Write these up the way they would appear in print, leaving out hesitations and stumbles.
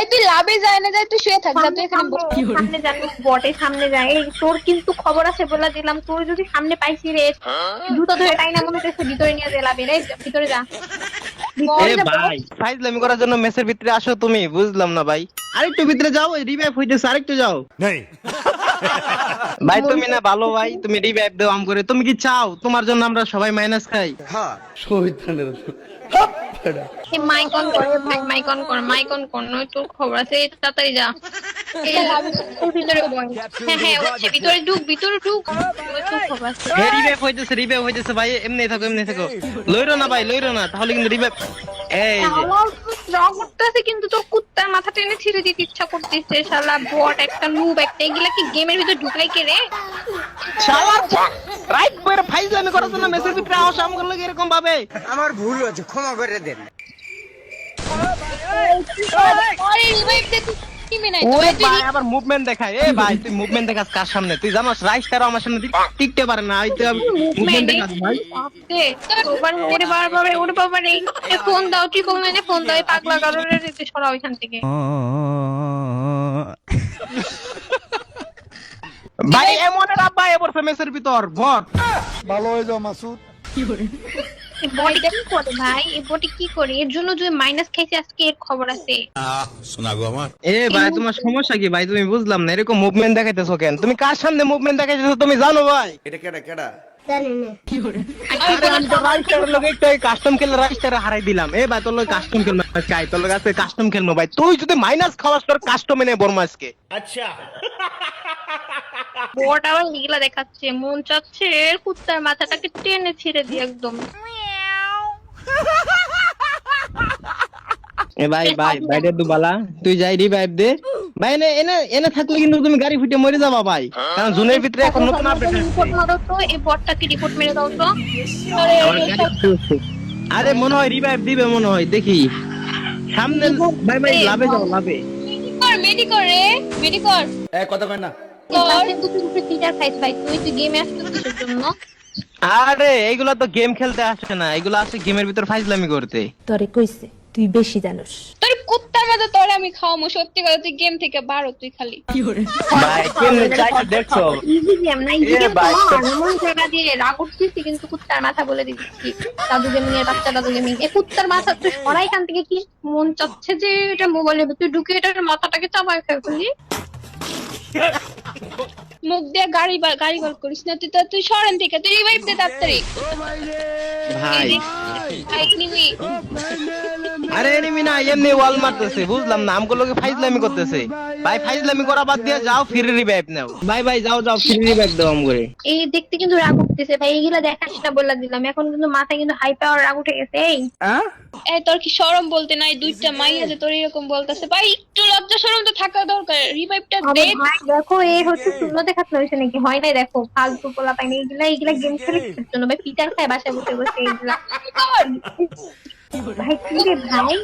ভাই তুই লাভে যায় না যায় তুই শুয়ে থাক যা তুই এখানে সামনে যাবি বটে সামনে যায় এই তোর কিন্তু খবর আছে বলে দিলাম তোর যদি সামনে পাইছি রে জুতো ধরে টাইনা মনে হচ্ছে ভিতরে নিয়ে যাবে রে ভিতরে যা এ ভাই ফাইজলামি করার জন্য মেসের ভিতরে আসো তুমি বুঝলাম না ভাই আরেকটু ভিতরে যাও রিভাইভ হইতেছে আরেকটু যাও ভাই তুমি না ভালো ভাই তুমি রিভাইভ দাও আম করে তুমি কি চাও তোমার জন্য আমরা সবাই মাইনাস খাই মাইক অন করে ভাই মাইক অন কর নয় তোর খবর আছে তাড়াতাড়ি যা ওর ভিতরে বল হ্যাঁ হচ্ছে ভিতরে ঢুক ওই তোর খবর আছে রিভাইভ হইতেছে ভাই এমনি থাকো লইরো না ভাই লইরো না তাহলে কিন্তু রিভাইভ এই যে আমার রগ উঠতেছে কিন্তু তোর কুত্তার মাথা টেনে ছিঁড়ে দিতে ইচ্ছা করতেছে শালা বট একটা নুব একটা এগুলা কি গেমের ভিতর ঢুকাই কে রে শালা রাইট করে ফাইজলামি করার জন্য মেসের ভিতরে আসো আম করলে এরকম ভাবে আমার ভুল হয়েছে ক্ষমা করে দেন আরে রিভাইভ দে তুই টিমে নাই তো ওরে ভাই তুই ভাই আবার মুভমেন্ট দেখায় এ ভাই তুই মুভমেন্ট দেখাস কার সামনে তুই জানোস রাইস্টার আমার সামনে টিকতে পারে না তুই মুভমেন্ট দেখাস ভাই ওরে বাবা রে ফোন দাও ট্রিপল ম্যানে ফোন দাও এই পাগলা গারোরে রেতে সরা ওইখান থেকে ভাই এমনের আব্বা এবার মেসের ভিতর ভট ভালো হয়ে যাও মাসুদ এই বডি কি করে ভাই এই বডি কি করে এর জন্য যদি মাইনাস খাইছে আজকে এর খবর আছে এ ভাই তোমার সমস্যা কি ভাই তুমি বুঝলাম না এরকম মুভমেন্ট দেখাইতেছো কেন তুমি কার সামনে মুভমেন্ট দেখাইতেছো তুমি জানো ভাই এটা কেডা কাস্টম খেলে রাইস্টারে হারাই দিলাম এ ভাই তোর কাস্টম খেলবো চাই তোর কাছে কাস্টম খেলবো ভাই তুই যদি মাইনাস খাওয়াস তোর কাস্টমে নেই বর্মাসকে বট আবার নীলা দেখাচ্ছে মন চাচ্ছে এর কুত্তার মাথাটাকে টেনে ছিঁড়ে দিয়ে একদম এ ভাই বাইরে দুবালা তুই যাই রিভাইভ দে ভাই এনে থাকলে কিন্তু তুমি গাড়ি ফুটে মরে যাবা ভাই কারণ জুনের ভিতরে এখন নতুন আপডেট রিপোর্ট মারো তো এই বটটাকে রিপোর্ট মেরে দাও তো আরে মনে হয় রিভাইভ দিবে মনে হয় দেখি সামনে ভাই লাভে যাও লাভে মেডিকর রে মেডিকর কথা কয় না তুই পিটার খাইছ ভাই তুই গেমে আসছিস কিসের জন্য আরে এইগুলা তো গেম খেলতে আসে না এগুলো আসে গেমের ভিতর ফাইজলামি করতে তোরে কইছে তুই বেশি জানোস তোর কুত্তার মতো তোরে আমি খাওয়ামু সত্যি কথা তুই গেম থেকে বারো তুই খালি ভাই কেমনে চাইতে দেখছো ইজি গেম না ইজি এ গেম ভাই, এমন জায়গা দিয়ে রাগ উঠছিস কিন্তু কুত্তার মাথা বলে দিচ্ছি দাদু গেমিং এর বাচ্চা দাদু গেমিং এই কুত্তার মাথা তুই সরাই এখান থেকে কি মন চাচ্ছে যে এটা মোবাইলের ভিতরে ঢুকে এটার মাথাটাকে চাপায় ফেললি মুখ দিয়ে গাড়ি বল করিস না তুই সরেন থেকে তুই রিভাইভ দে তাড়াতাড়ি ভাই ভাই নিবি আরে এনিমি না এমনি ওয়াল মারতেছে বুঝলাম না আমগুলো লোকে ফাইজলামি করতেছে ভাই ফাইজলামি করা বাদ দিয়ে যাও ফ্রি রিভাইভ নাও ভাই যাও ফ্রি রিভাইভ দাও আম করে এই দেখতে কিন্তু রাগ উঠতেছে ভাই এইগুলা দেখাস না বলে দিলাম এখন কিন্তু মাথায় কিন্তু হাই পাওয়ার রাগ উঠে গেছে এই তোর কি শরম বলতে নাই দুইটা মাই আছে তোর এরকম বলতেছে ভাই একটু লজ্জা শরম তো থাকা দরকার রিভাইভটা দে ভাই দেখো এই হচ্ছে শূন্য দেখাতে হয়েছে নাকি হয় নাই দেখো ফালতু পোলা পাইনি এইগুলা গেম খেলে কিসের জন্য ভাই পিটার খায় বাসায় বসে বসে এইগুলা ভাই কি রে ভাই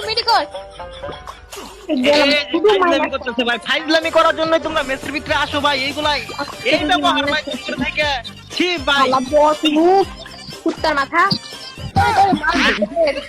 মেডিকর ফাইজলামি করতেছে ভাই ফাইজলামি করার জন্য তোমরা মেসের ভিতরে আসো ভাই এইগুলাই এই ব্যবহার ভাই তোমাদের থেকে ছি ভাই বস মুখ কুত্তার মাথা তোরে